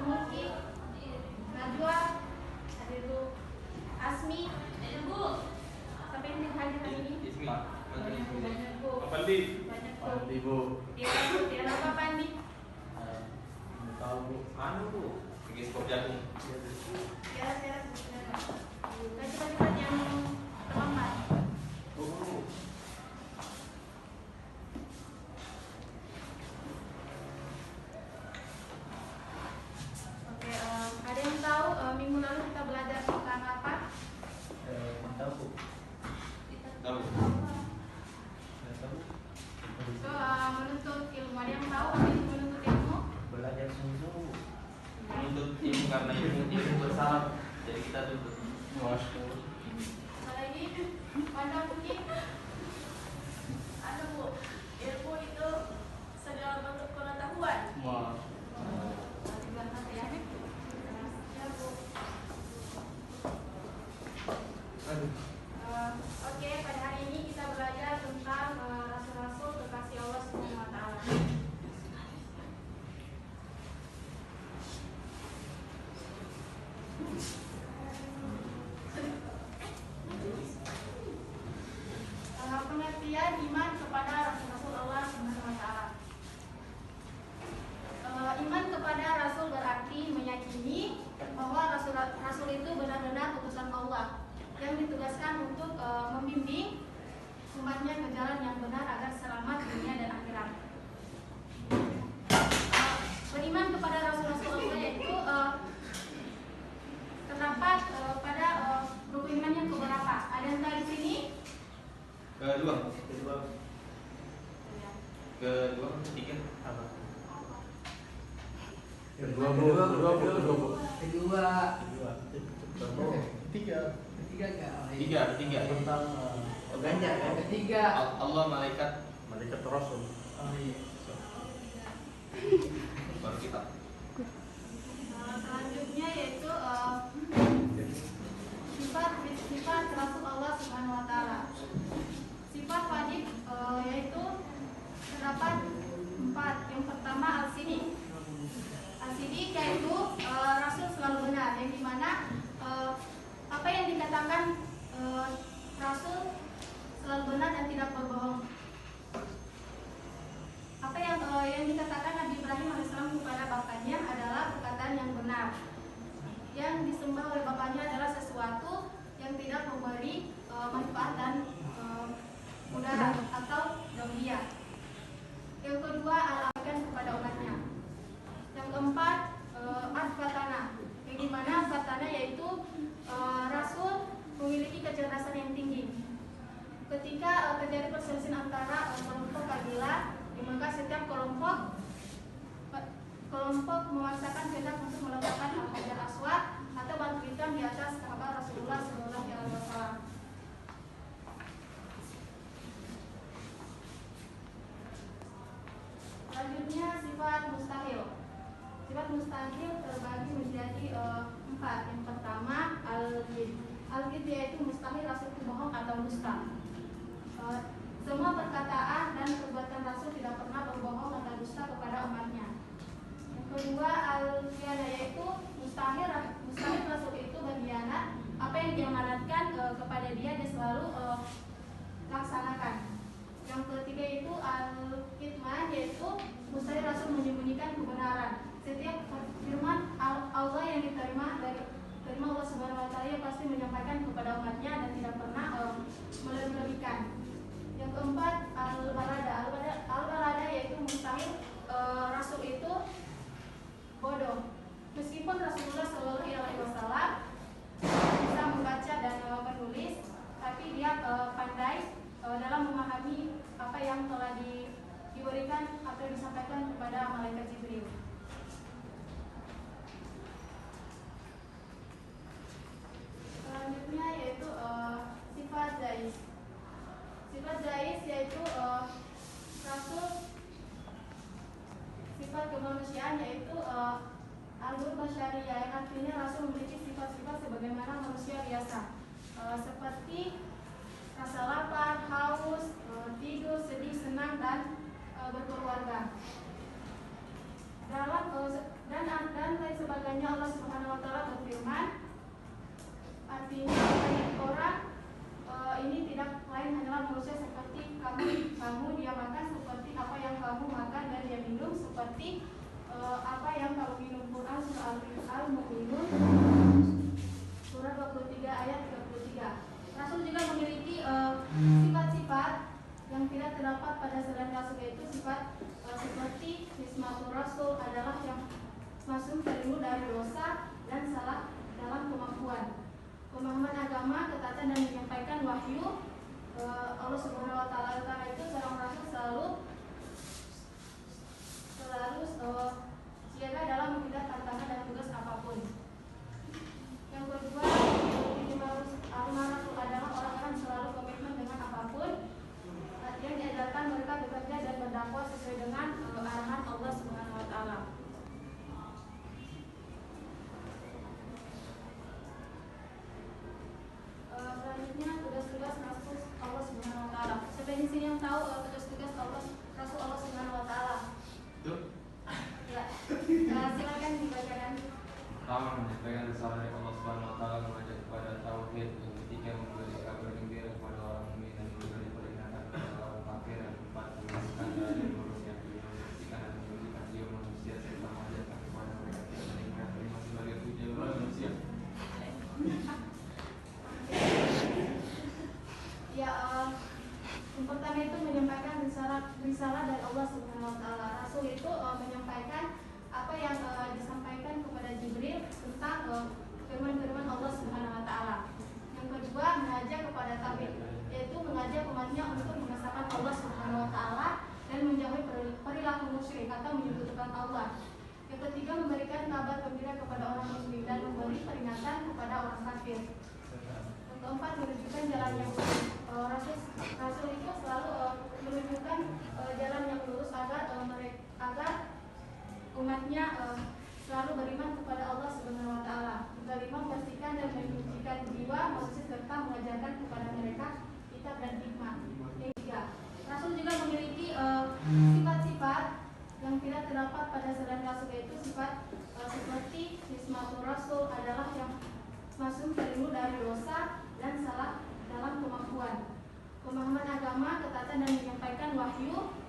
Mulki, Najwa, ada Ibu Asmi, ada Bu. Siapa yang hadir hari ini? Ismi. Banyak Bu. Pandi. Banyak Bu. Pandi Bu. Tidak lupa Pandi. Tahu Bu. Anu Bu. Pergi skop jagung. Ya. Cepat-cepat yang terlambat. Bu. Oke, ada yang tahu minggu lalu kita belajar tentang apa? Tahu Bu. Tahu. Itu menuntut ilmu. Ada yang tahu apa itu menuntut ilmu? Belajar sungguh. Menuntut ilmu karena ilmu bersalah. Jadi kita tuntut. Ada lagi? Pada mungkin? Ada Bu, ilmu itu segala bentuk pengetahuan. Wah. Oke, pada hari ini kita belajar tentang rasul-rasul kekasih Allah Subhanahu wa taala. Pengertian iman kepada rasul-rasul Allah Subhanahu wa taala. Iman kepada rasul berarti meyakini bahwa rasul itu benar-benar utusan Allah yang ditugaskan untuk membimbing umatnya ke jalan yang benar agar selamat dunia dan akhirat. Beriman kepada rasul-rasul Allah yaitu terdapat pada rukun iman yang keberapa? Ada yang tahu di sini? Kedua, ketiga, apa? Kedua. Tiga. Tentang Ganjar yang ketiga. Allah, malaikat Rasul. Oh iya. Baru kita. Selanjutnya yaitu sifat Rasul Allah Subhanahu wa taala. Sifat wajib yaitu terdapat 4. Yang pertama al-sidiq. Al-sidiq yaitu Rasul selalu benar, yang dimana apa yang dikatakan Rasul selalu benar dan tidak berbohong. Apa yang dikatakan Nabi Ibrahim AS kepada bapaknya adalah perkataan yang benar. Yang disembah oleh bapaknya adalah sesuatu yang tidak memberi manfaat dan mudarat atau dauhiyah. Yang kedua, al-akan kepada umatnya. Yang keempat, al-fatana, yang dimana fatana yaitu Rasul memiliki kecerdasan yang tinggi. Ketika terjadi perselisihan antara kelompok kabilah, maka setiap kelompok memaksakan kehendak untuk meletakkan al-hajar aswad atau batu hitam di atas Ka'bah Rasulullah SAW. Selanjutnya sifat mustahil. Sifat mustahil terbagi menjadi 4. Yang pertama al-ghid. Al-ghid yaitu mustahil Rasul itu bohong atau dusta. Semua perkataan dan perbuatan Rasul tidak pernah berbohong atau dusta kepada umatnya. Yang kedua al-khianah yaitu mustahil Rasul itu berkhianat. Apa yang diamanatkan kepada dia selalu laksanakan. Yang ketiga itu al-kitman yaitu mustahil Rasul menyembunyikan kebenaran. Setiap firman Allah yang diterima dari Allah Subhanahu wa taala pasti menyampaikan kepada umatnya dan tidak pernah melebih-lebihkan. Yang keempat al-barada yaitu mustahil Rasul itu bodoh. Meskipun Rasulullah Shallallahu Alaihi Wasallam bisa membaca dan menulis, tapi dia pandai dalam memahami apa yang telah diberikan atau disampaikan kepada malaikat Jibril. Selanjutnya yaitu sifat jais. Sifat jais yaitu Rasul sifat kemanusiaan yaitu al-nur basyariyah, yang artinya Rasul memiliki sifat-sifat sebagaimana manusia biasa, seperti rasa lapar, haus, tidur, sedih, senang dan berkeluarga. dan lain sebagainya. Allah Subhanahu wa taala berfirman, artinya orang ini tidak lain hanyalah manusia seperti kamu dia makan seperti apa yang kamu makan, dan dia minum seperti apa yang kamu minum. Quran surah Al-Mu'minun surah 23 ayat 33. Rasul juga memiliki sifat-sifat yang tidak terdapat pada selain Rasul, yaitu sifat seperti Hismatul Rasul adalah yang masuk terlindung dari dosa dan salah dalam kemampuan, pemahaman agama, ketaatan dan menyampaikan wahyu. Allah Subhanahu wa taala itu seorang rasul selalu siaga dalam menghadapi tantangan dan tugas apapun. Yang kedua, al-rasul adalah orang-orang selalu komitmen dengan apapun yang diajarkan. Mereka bekerja dan berdakwah sesuai dengan arahan Allah Subhanahu wa taala. Selanjutnya tugas-tugas Rasul Allah Subhanahu wa taala. Siapa di sini yang tahu tugas-tugas Rasul Allah Subhanahu wa taala? Ya. Silakan dibacakan. Pertama, menyampaikan risalah dari Allah Subhanahu wa taala, mengajak kepada tauhid. Yang ketiga, memberi kabar gembira kepada orang mukmin dan memberi peringatan kepada orang kafir. Yang keempat, menjelaskan dari buruk yang dimestikan dan menjadikan jiwa manusia serta mengajarkan kepada mereka yang meninggal terima sebagai puja manusia. Ya, yang pertama itu menyampaikan risalah dari Allah Subhanahu wa taala. Rasul itu menyampaikan apa yang disampaikan kepada Jibril tentang firman-firman Allah Subhanahu wa taala. Yang kedua, mengajak kepada tauhid, yaitu mengajak umatnya untuk mengesahkan Allah Subhanahu wa taala dan menjauhi perilaku musyrik atau menyekutukan Allah. Yang ketiga, memberikan kabar gembira kepada orang muslim dan memberi peringatan kepada orang kafir. Yang keempat, menunjukkan jalan yang lurus. Rasul itu selalu menunjukkan jalan yang lurus agar umatnya selalu beriman kepada Allah Subhanahu wa taala. Kelima, membersihkan dan menyucikan jiwa manusia serta mengajarkan kepada mereka kitab dan hikmah. Yang ketiga, Rasul juga memiliki sifat-sifat yang tidak terdapat pada selain Rasul, yaitu sifat seperti Hismatul Rasul adalah yang masuk terlindung dari dosa dan salah dalam kemampuan, pemahaman agama, ketaatan dan menyampaikan wahyu.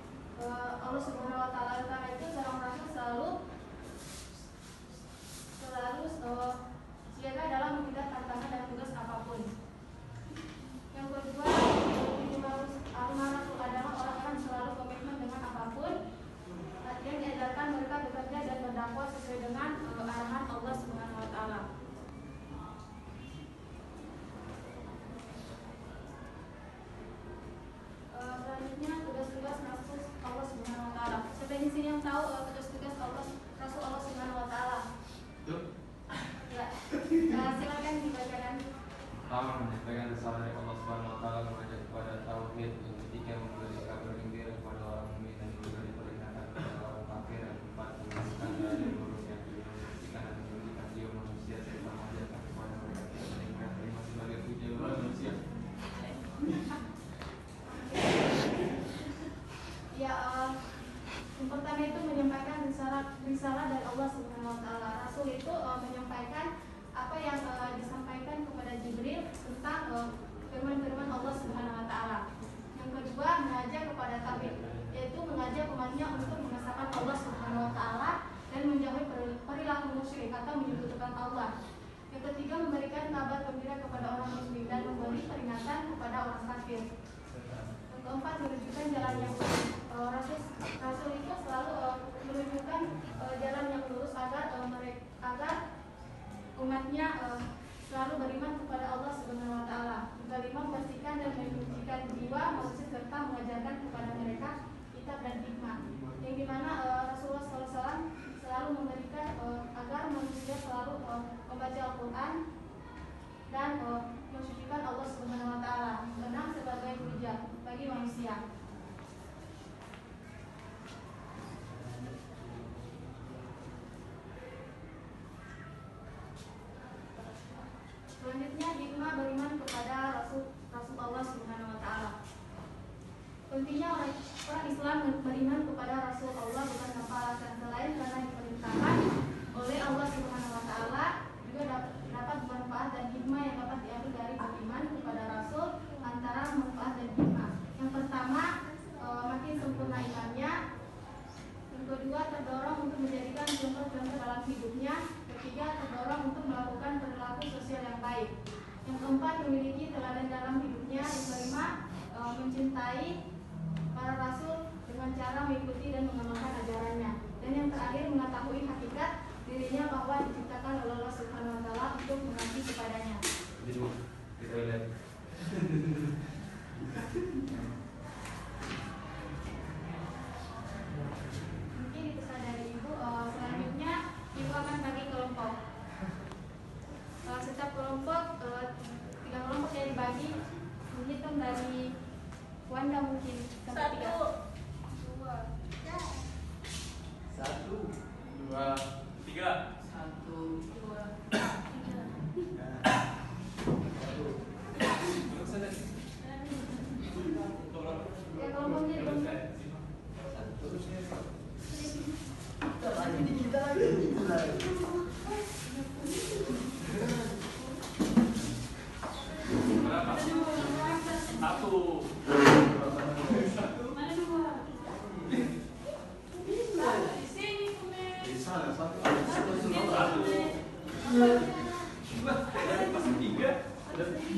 Allah Subhanahu wa taala itu seorang rasul selalu siaga dalam menghadapi tantangan dan tugas apapun. Yang kedua, al-rasul adalah orang-orang selalu komitmen dengan apapun yang diajarkan. Mereka bekerja dan berdakwah sesuai dengan arahan Allah Subhanahu wa taala. Selanjutnya tugas-tugas Rasul Allah Subhanahu wa taala. Siapa di sini yang tahu tugas-tugas Rasul Allah Subhanahu wa taala? Ya. Silakan dibacakan. Pertama, menyampaikan risalah dari Allah Subhanahu wa taala, mengajak kepada tauhid. Yang ketiga, memberi kabar gembira kepada orang mukmin dan memberi peringatan kepada orang kafir. Yang keempat, menjelaskan dari buruk yang dimestikan dan menjadikan jiwa manusia serta mengajarkan kepada mereka yang meninggal terima sebagai puja manusia. Ya, yang pertama itu menyampaikan risalah dari Allah Subhanahu wa taala. Rasul itu menyampaikan apa yang disampaikan kepada Jibril tentang firman-firman Allah Subhanahu wa taala. Yang kedua, mengajak kepada tauhid, yaitu mengajak umatnya untuk mengesahkan Allah Subhanahu wa taala dan menjauhi perilaku musyrik atau menyekutukan Allah. Yang ketiga, memberikan kabar gembira kepada orang muslim dan memberi peringatan kepada orang kafir. Yang keempat, menunjukkan jalan yang lurus. Rasul itu selalu menunjukkan jalan yang lurus agar umatnya selalu beriman kepada Allah Subhanahu wa taala. Kelima, membersihkan dan menyucikan jiwa manusia serta mengajarkan kepada mereka kitab dan hikmah. Yang dimana Rasulullah SAW selalu memberikan agar manusia selalu membaca Al-Quran dan mensucikan Allah Subhanahu wa taala, benar sebagai hujah bagi manusia. Selanjutnya, hikmah beriman kepada Rasul Allah Subhanahu wa taala. Pentingnya orang Islam beriman kepada Rasul Allah bukan tanpa alasan selain karena memiliki teladan dalam hidupnya. Yang kelima, mencintai para rasul dengan cara mengikuti dan mengamalkan ajarannya. Dan yang terakhir, mengetahui hakikat dirinya bahwa diciptakan oleh Allah Subhanahu wa taala untuk mengabdi kepadanya. Jadi kita lihat. Mungkin itu saja dari Ibu. Selanjutnya Ibu akan bagi kelompok. Setiap kelompok 3 kelompok yang dibagi, menghitung dari Wanda mungkin sampai 3. 1, 1, 2, 3. 1, 3. Ya, kelompoknya dibentuk. Berapa? 1. di sini komen. Di sana 1. Ada 3.